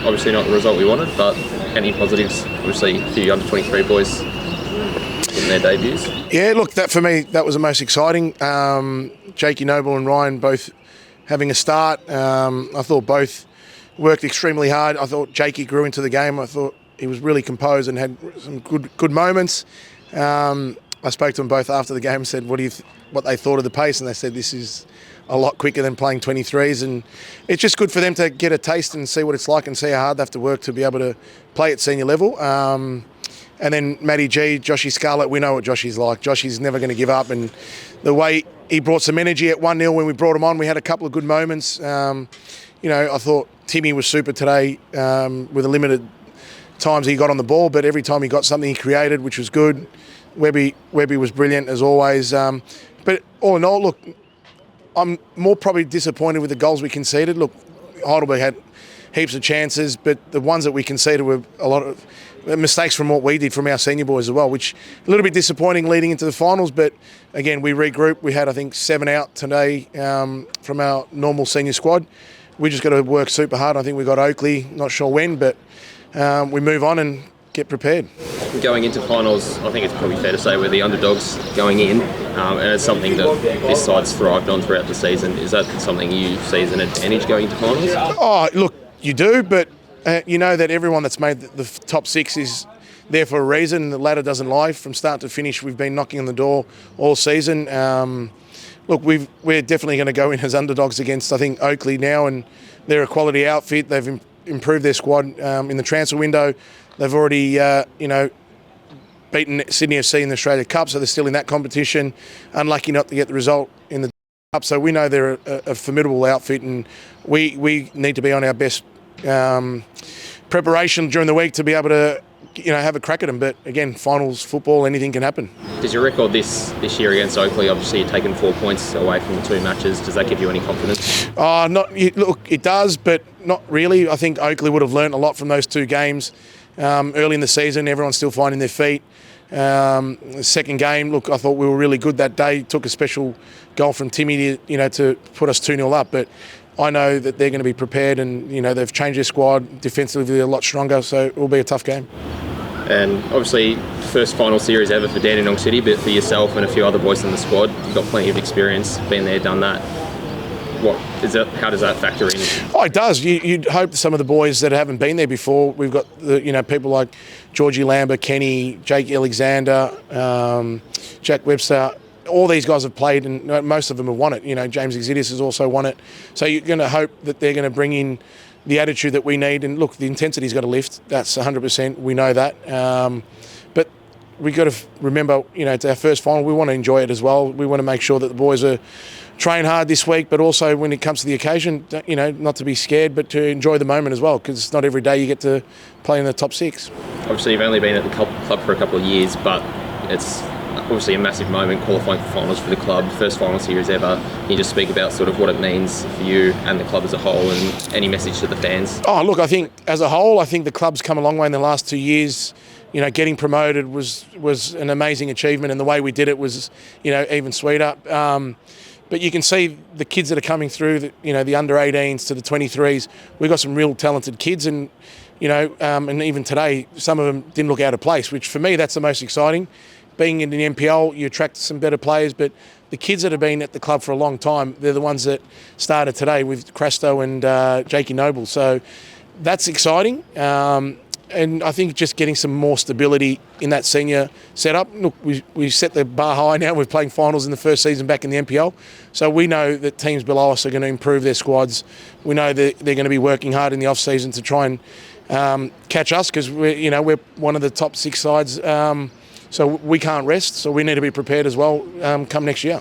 obviously not the result we wanted, but any positives? Obviously, a few under-23 boys in their debuts. Yeah, look, that for me, that was the most exciting. Jakey Noble and Ryan both having a start. I thought both worked extremely hard. I thought Jakey grew into the game. I thought he was really composed and had some good moments. I spoke to them both after the game and said, what they thought of the pace, and they said this is a lot quicker than playing 23s, and it's just good for them to get a taste and see what it's like and see how hard they have to work to be able to play at senior level. And then Matty G, Joshy Scarlett, we know what Joshy's like. Joshy's never going to give up, and the way he brought some energy at 1-0 when we brought him on, we had a couple of good moments. I thought Timmy was super today with the limited times he got on the ball, but every time he got something he created, which was good. Webby was brilliant as always. But all in all, look, I'm more probably disappointed with the goals we conceded. Look, Heidelberg had heaps of chances, but the ones that we conceded were a lot of mistakes from what we did from our senior boys as well, which a little bit disappointing leading into the finals. But again, we regrouped. We had, I think, 7 out today from our normal senior squad. We just got to work super hard. I think we got Oakley, not sure when, but we move on and get prepared. Going into finals, I think it's probably fair to say we're the underdogs going in, and it's something that this side's thrived on throughout the season. Is that something you see as an advantage going into finals? Oh, look, you do, but you know that everyone that's made the top 6 is there for a reason. The ladder doesn't lie. From start to finish, we've been knocking on the door all season. Look, we're definitely going to go in as underdogs against, I think, Oakley now, and they're a quality outfit. They've improved their squad in the transfer window. They've already, beaten Sydney FC in the Australia Cup, so they're still in that competition. Unlucky not to get the result in the Cup, so we know they're a formidable outfit, and we need to be on our best preparation during the week to be able to, have a crack at them. But again, finals football, anything can happen. Does your record this year against Oakley, obviously you've taken 4 points away from the 2 matches, does that give you any confidence? Look, it does, but not really. I think Oakley would have learnt a lot from those 2 games. Early in the season, everyone's still finding their feet. The second game, look, I thought we were really good that day. Took a special goal from Timmy to put us 2-0 up. But I know that they're going to be prepared, and they've changed their squad defensively a lot stronger. So it will be a tough game. And obviously, first final series ever for Dandenong City, but for yourself and a few other boys in the squad, you've got plenty of experience, been there, done that. How does that factor in? Oh, it does. You'd hope some of the boys that haven't been there before. We've got people like Georgie Lambert, Kenny, Jake Alexander, Jack Webster. All these guys have played, and most of them have won it. James Exidis has also won it. So you're going to hope that they're going to bring in the attitude that we need. And look, the intensity's got to lift. That's 100%. We know that. But we've got to remember, it's our first final. We want to enjoy it as well. We want to make sure that the boys are train hard this week, but also when it comes to the occasion, not to be scared, but to enjoy the moment as well, because it's not every day you get to play in the top 6. Obviously, you've only been at the club for a couple of years, but it's obviously a massive moment qualifying for finals for the club, first final series ever. Can you just speak about sort of what it means for you and the club as a whole, and any message to the fans? Oh, look, I think as a whole, I think the club's come a long way in the last 2 years. Getting promoted was an amazing achievement, and the way we did it was, even sweeter. But you can see the kids that are coming through, the under-18s to the 23s. We've got some real talented kids, and and even today, some of them didn't look out of place, which for me, that's the most exciting. Being in the NPL, you attract some better players, but the kids that have been at the club for a long time, they're the ones that started today with Crasto and Jakey Noble. So that's exciting. And I think just getting some more stability in that senior setup. Look, we set the bar high now. We're playing finals in the first season back in the NPL. So we know that teams below us are going to improve their squads. We know that they're going to be working hard in the off-season to try and catch us, because we're one of the top 6 sides. So we can't rest. So we need to be prepared as well come next year.